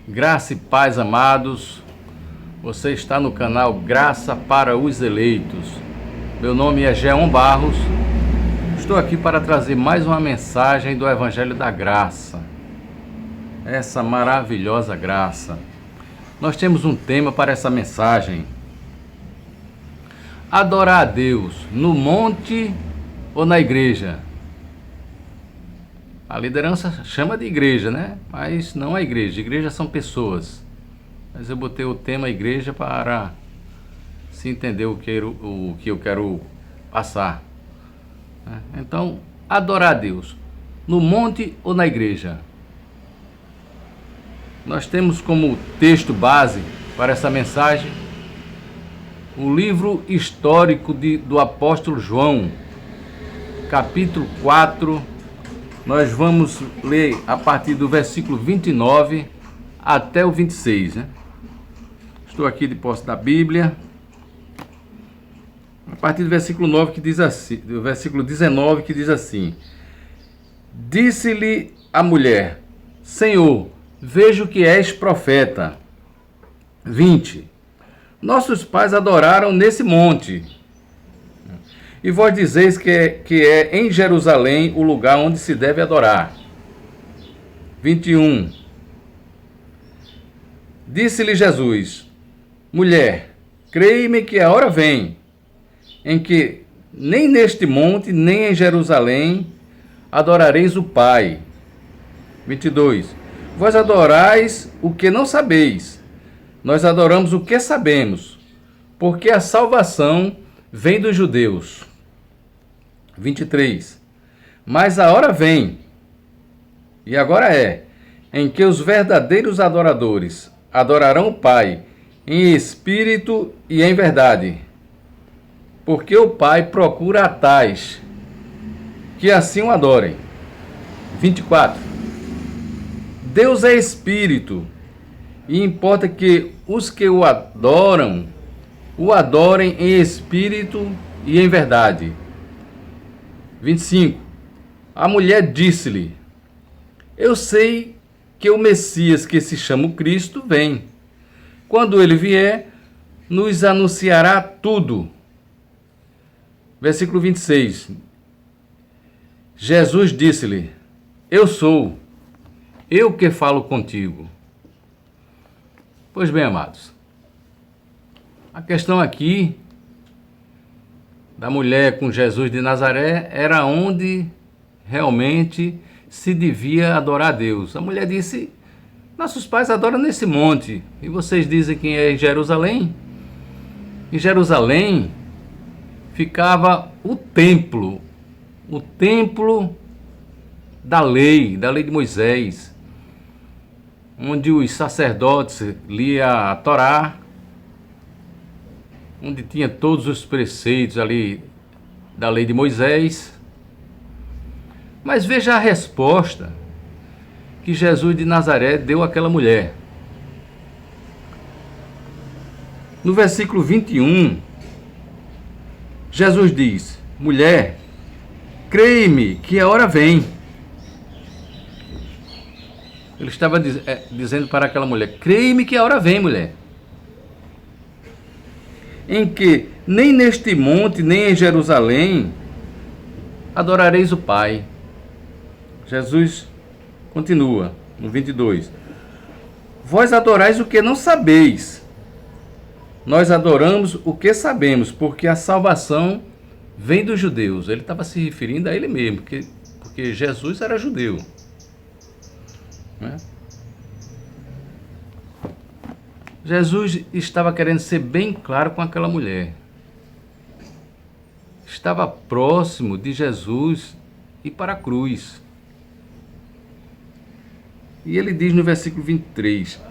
Graça e paz, amados. Você está no canal Graça para os Eleitos. Meu nome é Jean Barros. Estou aqui para trazer mais uma mensagem do Evangelho da Graça. Essa maravilhosa graça. Nós temos um tema para essa mensagem: adorar a Deus no monte ou na igreja? A liderança chama de igreja, né? Mas não é igreja. Igreja são pessoas. Mas eu botei o tema igreja para se entender o que eu quero passar. Então, adorar a Deus no monte ou na igreja? Nós temos como texto base para essa mensagem o livro histórico do apóstolo João, capítulo 4. Nós vamos ler a partir do versículo 29 até o 26, né? Estou aqui de posse da Bíblia. A partir do versículo 9 que diz assim, do versículo 19 que diz assim: Disse-lhe a mulher: Senhor, vejo que és profeta. 20. Nossos pais adoraram nesse monte. E vós dizeis que é em Jerusalém o lugar onde se deve adorar. 21. Disse-lhe Jesus: Mulher, creia-me que a hora vem, em que nem neste monte, nem em Jerusalém adorareis o Pai. 22. Vós adorais o que não sabeis. Nós adoramos o que sabemos, porque a salvação vem dos judeus. 23. Mas a hora vem, e agora é, em que os verdadeiros adoradores adorarão o Pai em espírito e em verdade, porque o Pai procura a tais que assim o adorem. 24. Deus é espírito, e importa que os que o adorem em espírito e em verdade. 25. A mulher disse-lhe: Eu sei que o Messias, que se chama Cristo, vem. Quando ele vier, nos anunciará tudo. Versículo 26. Jesus disse-lhe: Eu sou, eu que falo contigo. Pois bem, amados, a questão aqui da mulher com Jesus de Nazaré era onde realmente se devia adorar a Deus. A mulher disse: nossos pais adoram nesse monte, e vocês dizem que é em Jerusalém? Em Jerusalém ficava o templo da lei de Moisés, onde os sacerdotes liam a Torá, onde tinha todos os preceitos ali da lei de Moisés. Mas veja a resposta que Jesus de Nazaré deu àquela mulher. No versículo 21, Jesus diz: Mulher, creia-me que a hora vem. Ele estava dizendo para aquela mulher: creia-me que a hora vem, mulher, em que nem neste monte, nem em Jerusalém adorareis o Pai. Jesus continua no 22. Vós adorais o que não sabeis. Nós adoramos o que sabemos, porque a salvação vem dos judeus. Ele estava se referindo a ele mesmo, porque Jesus era judeu, né? Jesus estava querendo ser bem claro com aquela mulher. Estava próximo de Jesus ir para a cruz. E ele diz no versículo 23,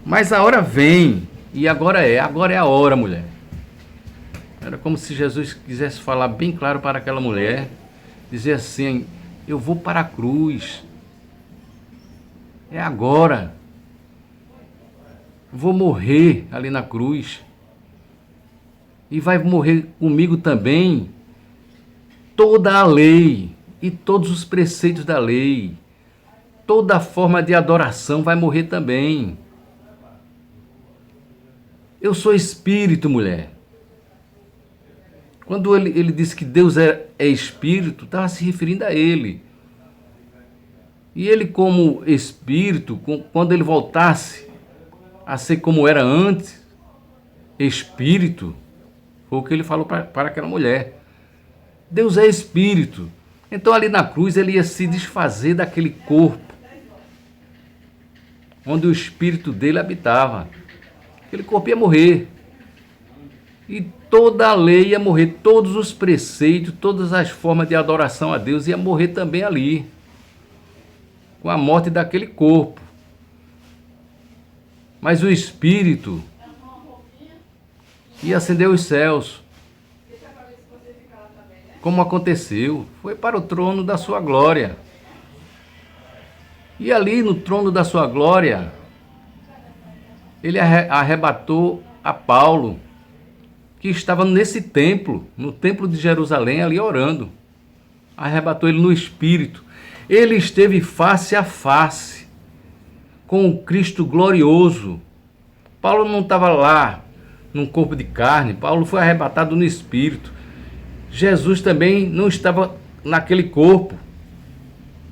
mas a hora vem, e agora é a hora, mulher. Era como se Jesus quisesse falar bem claro para aquela mulher, dizer assim: eu vou para a cruz, é agora, vou morrer ali na cruz, e vai morrer comigo também toda a lei e todos os preceitos da lei. toda forma de adoração vai morrer também. Eu sou espírito, mulher. Quando ele disse que Deus é espírito, estava se referindo a ele. E ele, como espírito, quando ele voltasse a ser como era antes, espírito, foi o que ele falou para aquela mulher. Deus é espírito. Então ali na cruz ele ia se desfazer daquele corpo onde o espírito dele habitava. Aquele corpo ia morrer. E toda a lei ia morrer, todos os preceitos, todas as formas de adoração a Deus ia morrer também ali, com a morte daquele corpo. Mas o espírito ia ascender os céus. Como aconteceu, foi para o trono da sua glória. E ali no trono da sua glória, ele arrebatou a Paulo, que estava nesse templo, no templo de Jerusalém, ali orando. Arrebatou ele no espírito. Ele esteve face a face com o Cristo glorioso. Paulo não estava lá num corpo de carne, Paulo foi arrebatado no espírito. Jesus também não estava naquele corpo.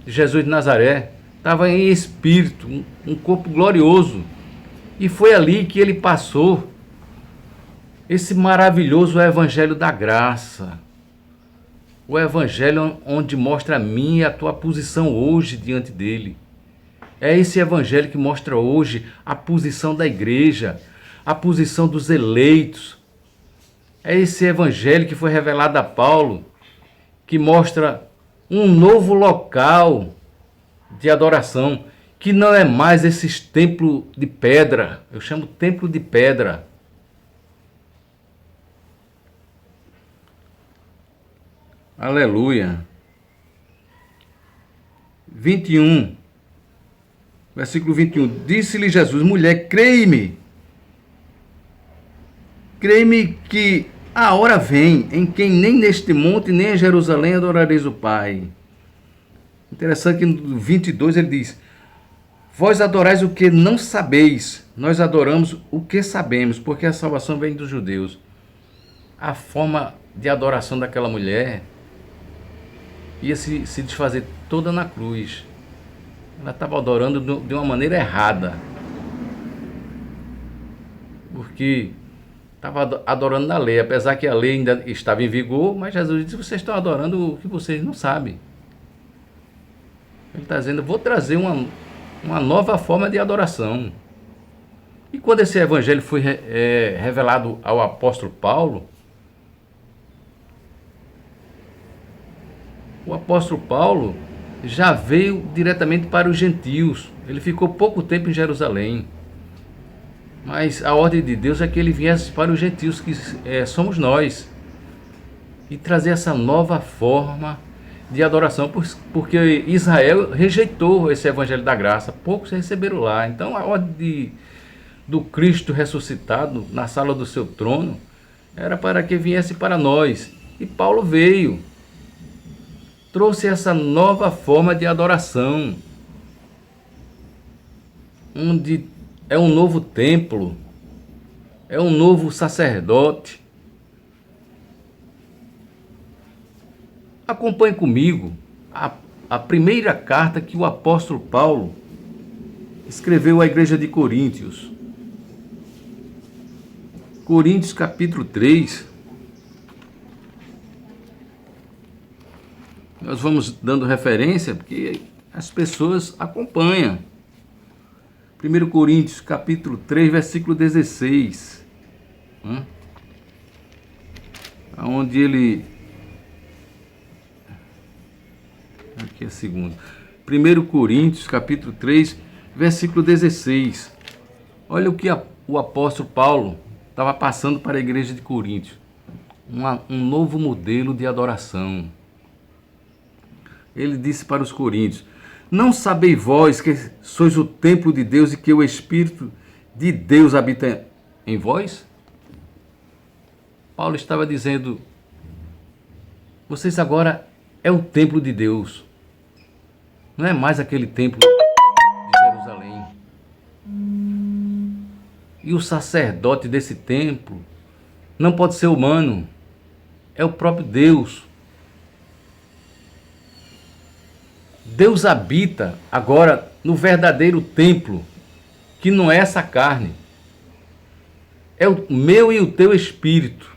Jesus de Nazaré estava em espírito, um corpo glorioso. E foi ali que ele passou esse maravilhoso evangelho da graça. O evangelho onde mostra a minha e a tua posição hoje diante dele. É esse evangelho que mostra hoje a posição da igreja, a posição dos eleitos. É esse evangelho que foi revelado a Paulo, que mostra um novo local de adoração, que não é mais esses templos de pedra. Eu chamo templo de pedra. Aleluia. 21, versículo 21. Disse-lhe Jesus: mulher, creia-me que a hora vem em que nem neste monte, nem em Jerusalém adorareis o Pai. Interessante que no 22 ele diz: vós adorais o que não sabeis, nós adoramos o que sabemos, porque a salvação vem dos judeus. A forma de adoração daquela mulher ia se desfazer toda na cruz. Ela estava adorando de uma maneira errada, porque estava adorando na lei, apesar que a lei ainda estava em vigor, mas Jesus disse: vocês estão adorando o que vocês não sabem. Ele está dizendo: vou trazer uma nova forma de adoração. E quando esse evangelho foi revelado ao apóstolo Paulo, o apóstolo Paulo já veio diretamente para os gentios. Ele ficou pouco tempo em Jerusalém. Mas a ordem de Deus é que ele viesse para os gentios, que somos nós, e trazer essa nova forma de adoração, porque Israel rejeitou esse evangelho da graça, poucos receberam lá. Então a ordem do Cristo ressuscitado na sala do seu trono era para que viesse para nós, e Paulo veio, trouxe essa nova forma de adoração, onde é um novo templo, é um novo sacerdote. Acompanhe comigo a primeira carta que o apóstolo Paulo escreveu à igreja de Coríntios. Coríntios capítulo 3. Nós vamos dando referência porque as pessoas acompanham. 1 Coríntios capítulo 3, versículo 16. Onde ele... Aqui é segundo. 1 Coríntios capítulo 3, versículo 16. Olha o que o apóstolo Paulo estava passando para a igreja de Coríntios. Um novo modelo de adoração. Ele disse para os coríntios: não sabeis vós que sois o templo de Deus e que o Espírito de Deus habita em vós? Paulo estava dizendo: vocês agora é o templo de Deus. Não é mais aquele templo E o sacerdote desse templo não pode ser humano, é o próprio Deus. Deus habita agora no verdadeiro templo, que não é essa carne. É o meu e o teu espírito,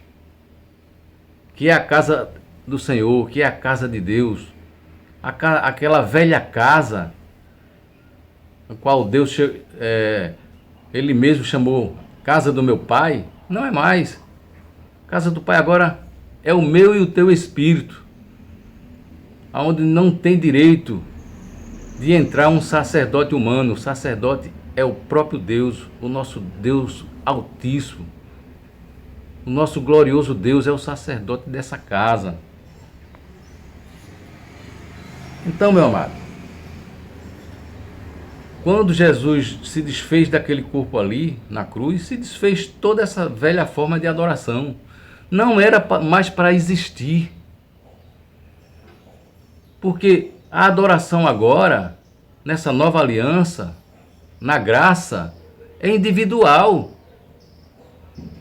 que é a casa do Senhor, que é a casa de Deus. Aquela velha casa, a qual Deus, Ele mesmo chamou casa do meu Pai, não é mais. Casa do Pai agora é o meu e o teu espírito, aonde não tem direito de entrar um sacerdote humano. O sacerdote é o próprio Deus, o nosso Deus Altíssimo. O nosso glorioso Deus é o sacerdote dessa casa. Então, meu amado, quando Jesus se desfez daquele corpo ali na cruz, se desfez toda essa velha forma de adoração. Não era mais para existir. Porque a adoração agora, nessa nova aliança, na graça, é individual.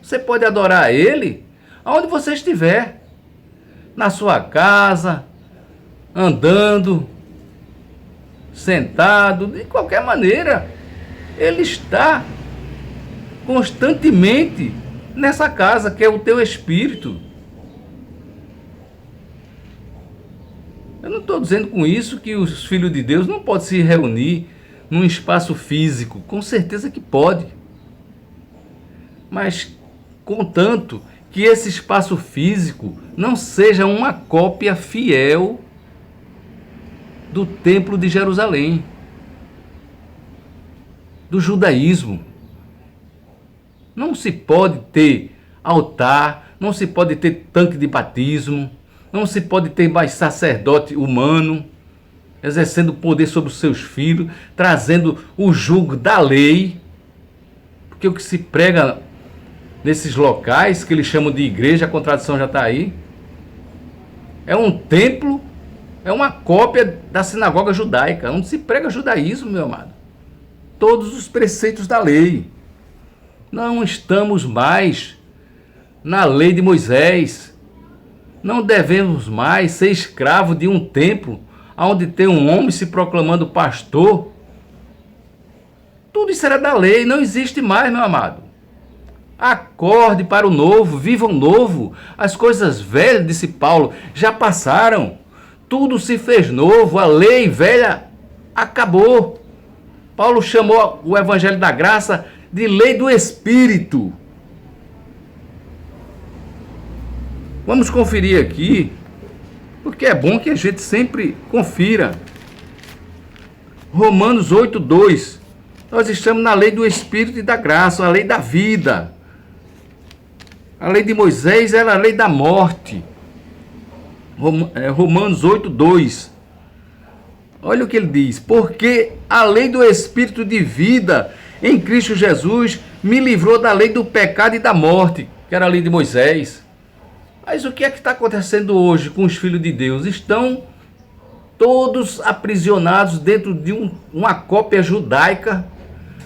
Você pode adorar a Ele aonde você estiver. Na sua casa, andando, sentado, de qualquer maneira. Ele está constantemente nessa casa que é o teu espírito. Eu não estou dizendo com isso que os filhos de Deus não podem se reunir num espaço físico. Com certeza que pode. Mas, contanto que esse espaço físico não seja uma cópia fiel do Templo de Jerusalém, do judaísmo. Não se pode ter altar, não se pode ter tanque de batismo, não se pode ter mais sacerdote humano exercendo poder sobre os seus filhos, trazendo o jugo da lei. Porque o que se prega nesses locais, que eles chamam de igreja, a contradição já está aí, é um templo, é uma cópia da sinagoga judaica, onde se prega judaísmo, meu amado. Todos os preceitos da lei. Não estamos mais na lei de Moisés. Não devemos mais ser escravo de um templo onde tem um homem se proclamando pastor. Tudo isso era da lei, não existe mais, meu amado. Acorde para o novo, viva o novo. As coisas velhas, disse Paulo, já passaram. Tudo se fez novo, a lei velha acabou. Paulo chamou o Evangelho da Graça de lei do Espírito. Vamos conferir aqui, porque é bom que a gente sempre confira. Romanos 8:2. Nós estamos na lei do Espírito e da graça, a lei da vida. A lei de Moisés era a lei da morte. Romanos 8:2. Olha o que ele diz: porque a lei do Espírito de vida em Cristo Jesus me livrou da lei do pecado e da morte, que era a lei de Moisés. Mas o que é que está acontecendo hoje com os filhos de Deus? Estão todos aprisionados dentro de uma cópia judaica,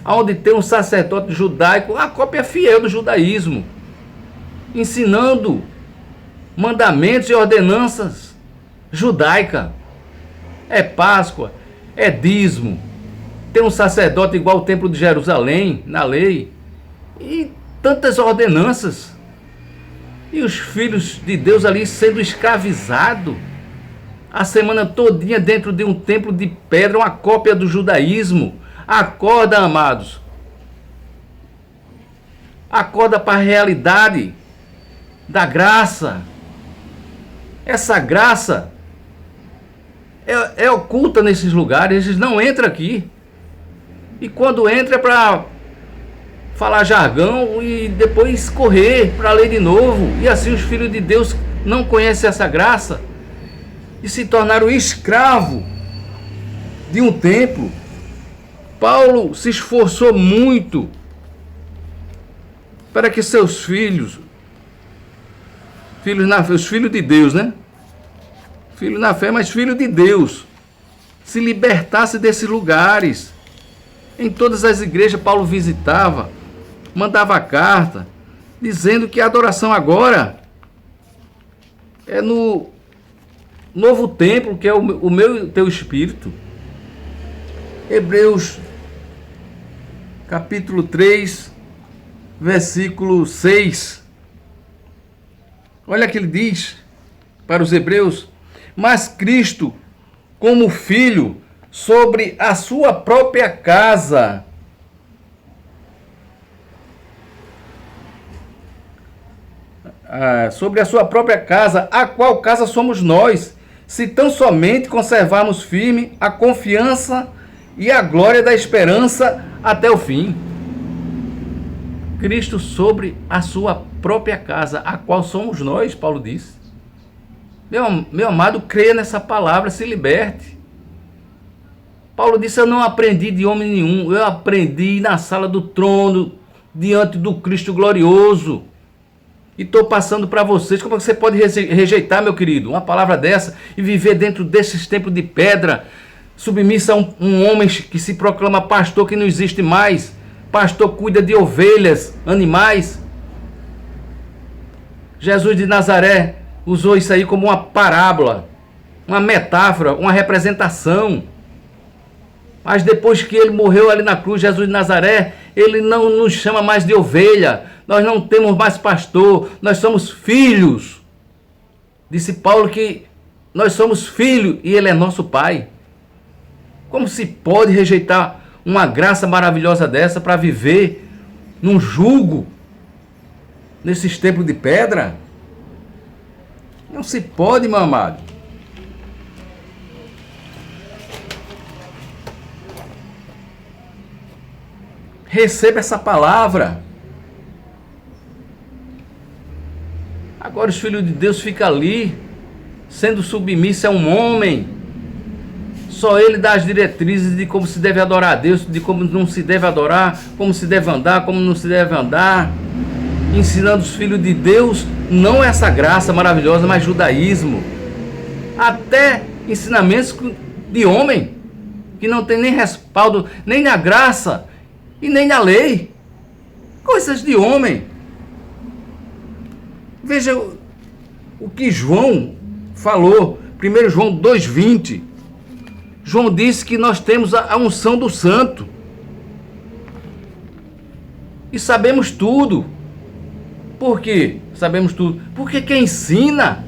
onde tem um sacerdote judaico, a cópia fiel do judaísmo, ensinando mandamentos e ordenanças judaicas. É Páscoa, é dízimo, tem um sacerdote igual ao Templo de Jerusalém, na lei, e tantas ordenanças. E os filhos de Deus ali sendo escravizados a semana todinha dentro de um templo de pedra, uma cópia do judaísmo. Acorda, amados. Acorda para a realidade da graça. Essa graça é oculta nesses lugares, eles não entram aqui. E quando entra é para falar jargão e depois correr para a lei de novo. E assim os filhos de Deus não conhecem essa graça e se tornaram escravo de um templo. Paulo se esforçou muito para que seus filhos os filhos de Deus, né? Filho na fé, mas filho de Deus, se libertasse desses lugares. Em todas as igrejas Paulo visitava, mandava carta dizendo que a adoração agora é no novo templo, que é o meu e o teu espírito. Hebreus capítulo 3, versículo 6. Olha que ele diz para os hebreus: mas Cristo, como filho, sobre a sua própria casa, a qual casa somos nós, se tão somente conservarmos firme a confiança e a glória da esperança até o fim. Cristo sobre a sua própria casa, a qual somos nós, Paulo diz. Meu amado, creia nessa palavra, se liberte. Paulo disse: eu não aprendi de homem nenhum, eu aprendi na sala do trono, diante do Cristo glorioso. E estou passando para vocês. Como você pode rejeitar, meu querido, uma palavra dessa e viver dentro desses templos de pedra, submissa a um homem que se proclama pastor, que não existe mais? Pastor cuida de ovelhas, animais. Jesus de Nazaré usou isso aí como uma parábola, uma metáfora, uma representação. Mas depois que ele morreu ali na cruz, Jesus de Nazaré, ele não nos chama mais de ovelha. Nós não temos mais pastor, nós somos filhos. Disse Paulo que nós somos filhos e ele é nosso pai. Como se pode rejeitar uma graça maravilhosa dessa para viver num jugo, nesses templos de pedra? Não se pode, meu amado. Receba essa palavra. Agora os filhos de Deus ficam ali, sendo submissos a um homem. Só ele dá as diretrizes de como se deve adorar a Deus, de como não se deve adorar, como se deve andar, como não se deve andar. Ensinando os filhos de Deus, não essa graça maravilhosa, mas judaísmo. Até ensinamentos de homem, que não tem nem respaldo, nem na graça e nem na lei. Coisas de homem. Veja o que João falou, 1 João 2,20. João disse que nós temos a unção do santo. E sabemos tudo. Por quê? Sabemos tudo. Porque quem ensina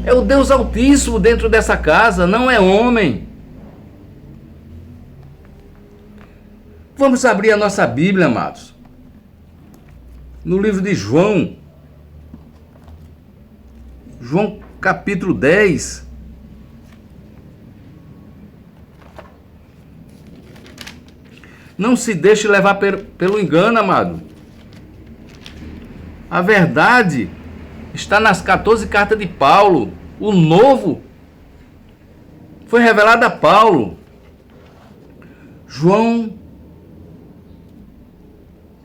é o Deus Altíssimo dentro dessa casa, não é homem. Vamos abrir a nossa Bíblia, amados. No livro de João. João capítulo 10. Não se deixe levar pelo engano, amado. A verdade está nas 14 cartas de Paulo. O novo foi revelado a Paulo. João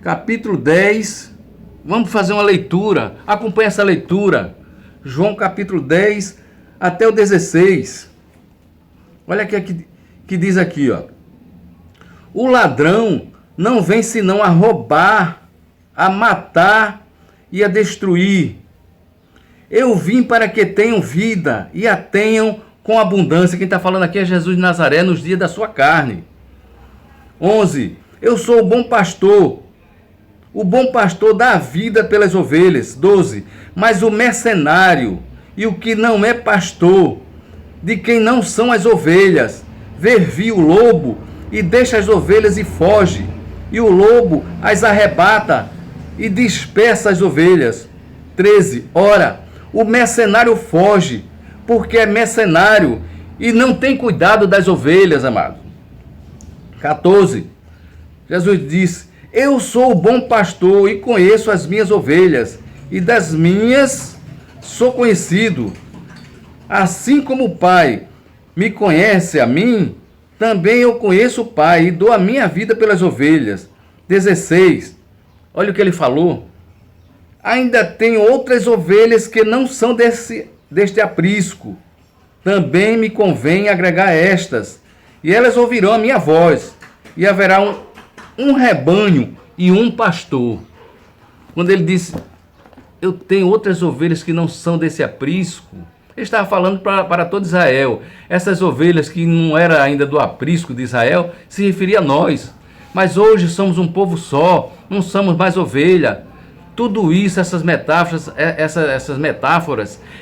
capítulo 10. Vamos fazer uma leitura. Acompanhe essa leitura. João capítulo 10 até o 16. Olha que diz aqui, ó. O ladrão não vem senão a roubar, a matar e a destruir. Eu vim para que tenham vida e a tenham com abundância. Quem está falando aqui é Jesus de Nazaré nos dias da sua carne. 11. Eu sou o bom pastor. O bom pastor dá a vida pelas ovelhas. 12. Mas o mercenário e o que não é pastor, de quem não são as ovelhas, vê vir o lobo e deixa as ovelhas e foge. E o lobo as arrebata e dispersa as ovelhas. 13. Ora, o mercenário foge, porque é mercenário e não tem cuidado das ovelhas, amado. 14. Jesus disse: eu sou o bom pastor e conheço as minhas ovelhas, e das minhas sou conhecido. Assim como o Pai me conhece a mim, também eu conheço o Pai e dou a minha vida pelas ovelhas. 16. Olha o que ele falou. Ainda tenho outras ovelhas que não são deste aprisco. Também me convém agregar estas, e elas ouvirão a minha voz, e haverá um rebanho e um pastor. Quando ele disse, eu tenho outras ovelhas que não são desse aprisco, ele estava falando para todo Israel. Essas ovelhas que não eram ainda do aprisco de Israel, se referia a nós. Mas hoje somos um povo só, não somos mais ovelha. Tudo isso, essas metáforas,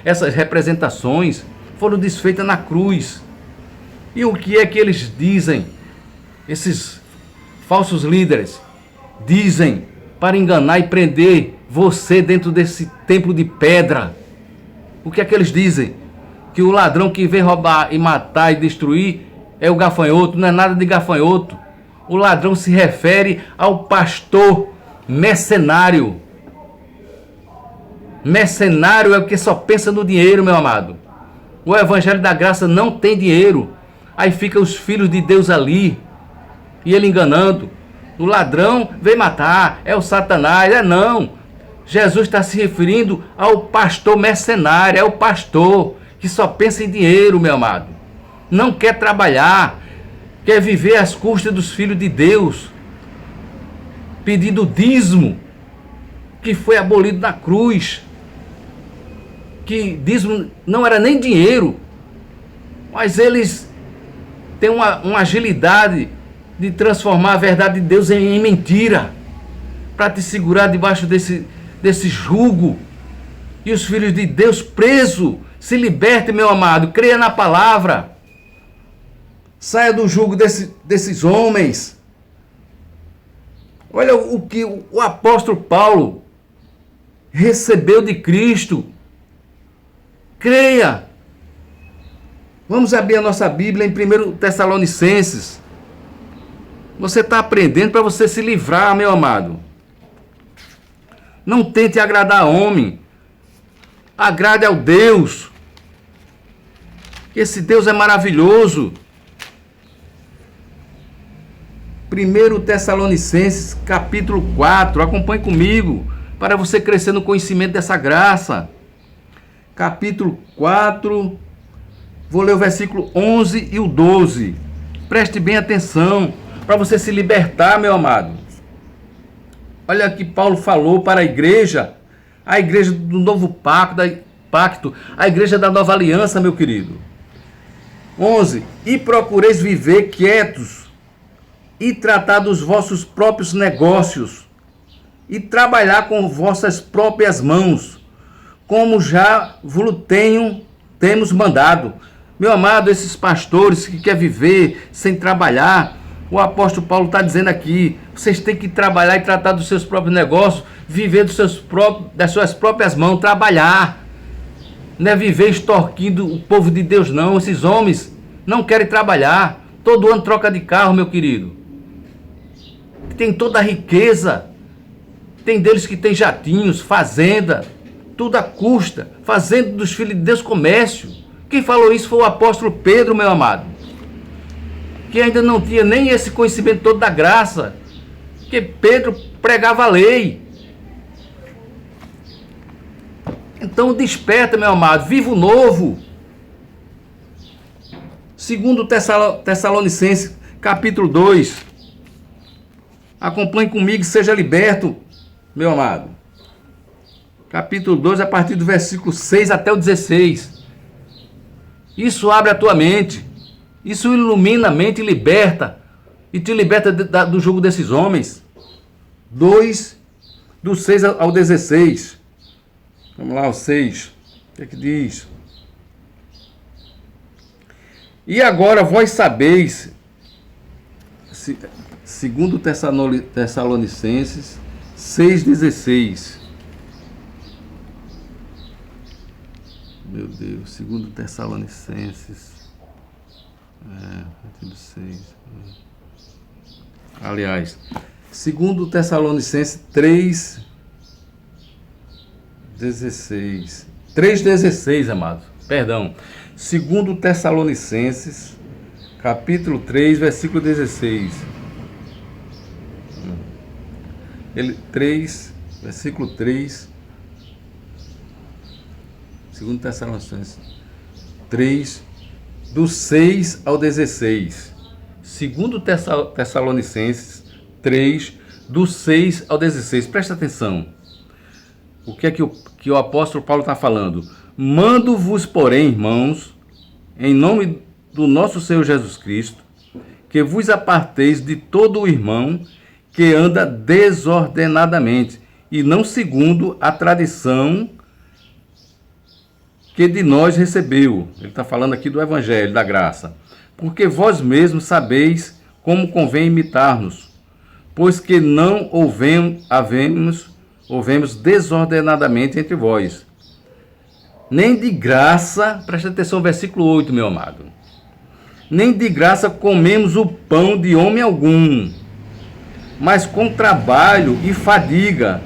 essas representações, foram desfeitas na cruz. E o que é que eles dizem? Esses falsos líderes dizem para enganar e prender você dentro desse templo de pedra. O que é que eles dizem? Que o ladrão que vem roubar e matar e destruir é o gafanhoto. Não é nada de gafanhoto. O ladrão se refere ao pastor mercenário. Mercenário é o que só pensa no dinheiro, meu amado. O evangelho da graça não tem dinheiro. Aí ficam os filhos de Deus ali e ele enganando. O ladrão vem matar, é o Satanás. Não. Jesus está se referindo ao pastor mercenário. É o pastor que só pensa em dinheiro, meu amado. Não quer trabalhar, quer viver às custas dos filhos de Deus, pedindo dízimo, que foi abolido na cruz. Que dízimo não era nem dinheiro, mas eles têm uma agilidade de transformar a verdade de Deus em mentira, para te segurar debaixo desse jugo. E os filhos de Deus presos, se liberte, meu amado, creia na palavra, saia do jugo desses homens. Olha o que o apóstolo Paulo recebeu de Cristo. Creia. Vamos abrir a nossa Bíblia em 1 Tessalonicenses. Você está aprendendo para você se livrar, meu amado. Não tente agradar a homem. Agrade ao Deus. Esse Deus é maravilhoso. 1 Tessalonicenses, capítulo 4. Acompanhe comigo, para você crescer no conhecimento dessa graça. Capítulo 4, vou ler o versículo 11 e o 12. Preste bem atenção, para você se libertar, meu amado. Olha que Paulo falou para a igreja do novo pacto, a igreja da nova aliança, meu querido. 11. E procureis viver quietos e tratar dos vossos próprios negócios e trabalhar com vossas próprias mãos, como já vos temos mandado. Meu amado, esses pastores que querem viver sem trabalhar, o apóstolo Paulo está dizendo aqui, vocês têm que trabalhar e tratar dos seus próprios negócios, viver das suas próprias mãos, trabalhar. Não é viver extorquindo o povo de Deus, não. Esses homens não querem trabalhar. Todo ano troca de carro, meu querido. Tem toda a riqueza. Tem deles que tem jatinhos, fazenda, tudo à custa, fazendo dos filhos de Deus comércio. Quem falou isso foi o apóstolo Pedro, meu amado, que ainda não tinha nem esse conhecimento todo da graça, que Pedro pregava a lei. Então desperta, meu amado, viva o novo. 2 Tessalonicenses, capítulo 2. Acompanhe comigo, seja liberto, meu amado. Capítulo 2, a partir do versículo 6 até o 16. Isso abre a tua mente. Isso ilumina a mente e liberta. E te liberta do jugo desses homens. 2, do 6 ao 16. Vamos lá, o 6. O que é que diz? E agora vós sabeis, segundo Tessalonicenses 6,16. Meu Deus, segundo Tessalonicenses. Capítulo 6. Aliás, segundo Tessalonicenses 3,16. 3,16, amados. Perdão. Segundo Tessalonicenses, capítulo 3, versículo 16. 3, versículo 3. Segundo Tessalonicenses 3, do 6 ao 16. Segundo Tessalonicenses 3, do 6 ao 16. Presta atenção. O que é que o apóstolo Paulo está falando? Mando-vos, porém, irmãos, em nome do nosso Senhor Jesus Cristo, que vos aparteis de todo o irmão que anda desordenadamente, e não segundo a tradição que de nós recebeu. Ele está falando aqui do Evangelho, da graça. Porque vós mesmos sabeis como convém imitar-nos, pois que não houvemos desordenadamente entre vós. Nem de graça, presta atenção, versículo 8, meu amado. Nem de graça comemos o pão de homem algum, mas com trabalho e fadiga,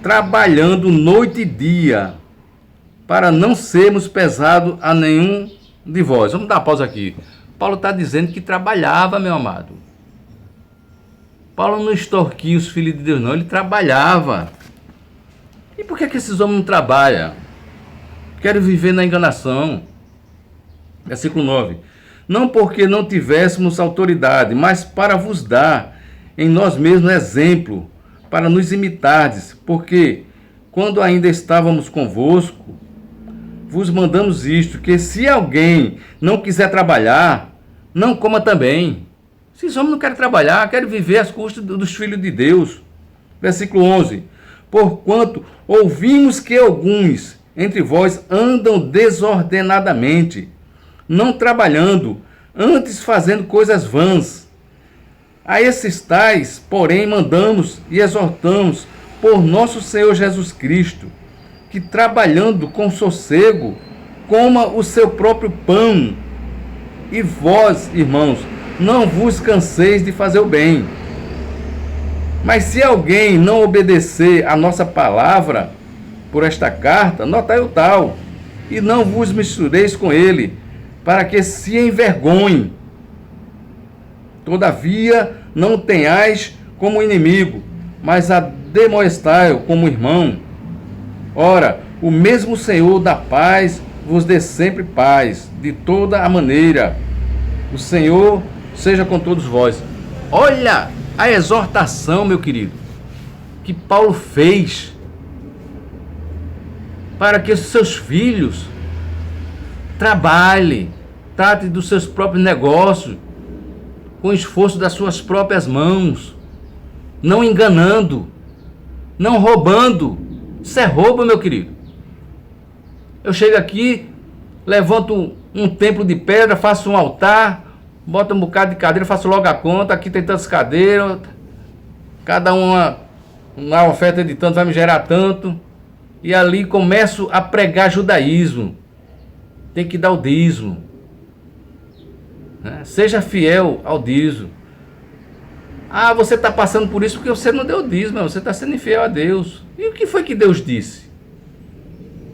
trabalhando noite e dia, para não sermos pesados a nenhum de vós. Vamos dar uma pausa aqui. Paulo está dizendo que trabalhava, meu amado. Paulo não extorquia os filhos de Deus, não. Ele trabalhava. E por que esses homens não trabalham? Querem viver na enganação. Versículo 9. Não porque não tivéssemos autoridade, mas para vos dar em nós mesmos exemplo, para nos imitardes, porque quando ainda estávamos convosco, vos mandamos isto, que se alguém não quiser trabalhar, não coma também. Esses homens não querem trabalhar, querem viver às custas dos filhos de Deus. Versículo 11. Porquanto ouvimos que alguns entre vós andam desordenadamente, não trabalhando, antes fazendo coisas vãs. A esses tais, porém, mandamos e exortamos por nosso Senhor Jesus Cristo, que trabalhando com sossego, coma o seu próprio pão. E vós, irmãos, não vos canseis de fazer o bem. Mas se alguém não obedecer a nossa palavra por esta carta, notai o tal, e não vos mistureis com ele, para que se envergonhe. Todavia, não tenhais como inimigo, mas ademoestai-o como irmão. Ora, o mesmo Senhor da paz vos dê sempre paz, de toda a maneira. O Senhor seja com todos vós. Olha a exortação, meu querido, que Paulo fez para que os seus filhos trabalhem, tratem dos seus próprios negócios, com o esforço das suas próprias mãos, não enganando, não roubando. Isso é roubo, meu querido. Eu chego aqui, levanto um templo de pedra, faço um altar, boto um bocado de cadeira, faço logo a conta, aqui tem tantas cadeiras, cada uma oferta de tanto vai me gerar tanto, e ali começo a pregar judaísmo. Tem que dar o dízimo, né? Seja fiel ao dízimo. Ah, você está passando por isso porque você não deu dízimo, você está sendo infiel a Deus. E o que foi que Deus disse?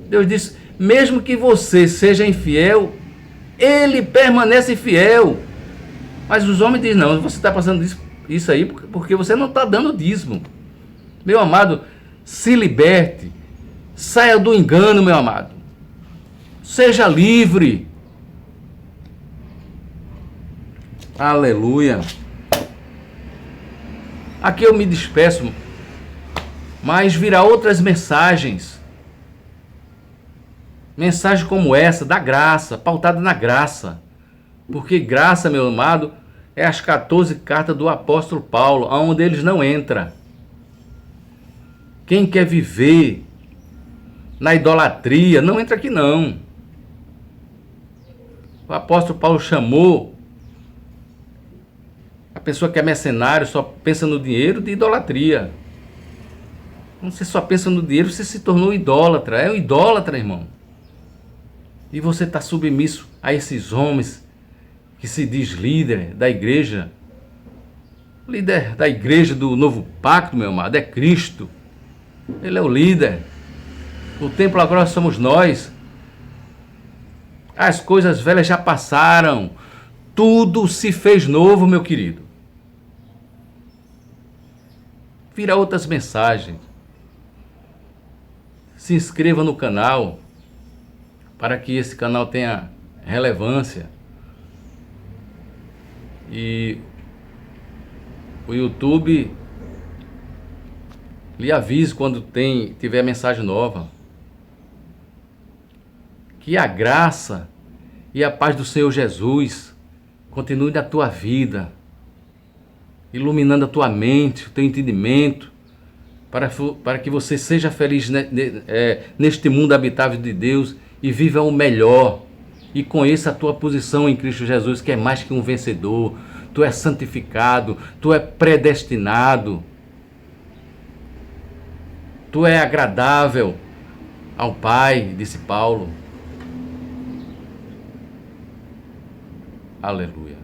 Deus disse, mesmo que você seja infiel, Ele permanece fiel. Mas os homens dizem, não, você está passando isso aí porque você não está dando dízimo. Meu amado, se liberte, saia do engano, meu amado. Seja livre. Aleluia. Aqui eu me despeço, mas virá outras mensagens. Mensagem como essa, da graça, pautada na graça. Porque graça, meu amado, é as 14 cartas do apóstolo Paulo, onde eles não entram. Quem quer viver na idolatria, não entra aqui não. O apóstolo Paulo chamou a pessoa que é mercenário, só pensa no dinheiro, de idolatria. Quando você só pensa no dinheiro, você se tornou idólatra. É um idólatra, irmão. E você está submisso a esses homens que se diz líder da igreja. O líder da igreja do novo pacto, meu amado, é Cristo. Ele é o líder. O templo agora somos nós. As coisas velhas já passaram. Tudo se fez novo, meu querido. Vira outras mensagens. Se inscreva no canal, para que esse canal tenha relevância. E o YouTube Lhe aviso quando tiver mensagem nova. Que a graça e a paz do Senhor Jesus continue na tua vida, iluminando a tua mente, o teu entendimento, para que você seja feliz neste mundo habitável de Deus e viva o melhor. E conheça a tua posição em Cristo Jesus, que é mais que um vencedor. Tu és santificado, tu és predestinado, tu é agradável ao Pai, disse Paulo. Aleluia.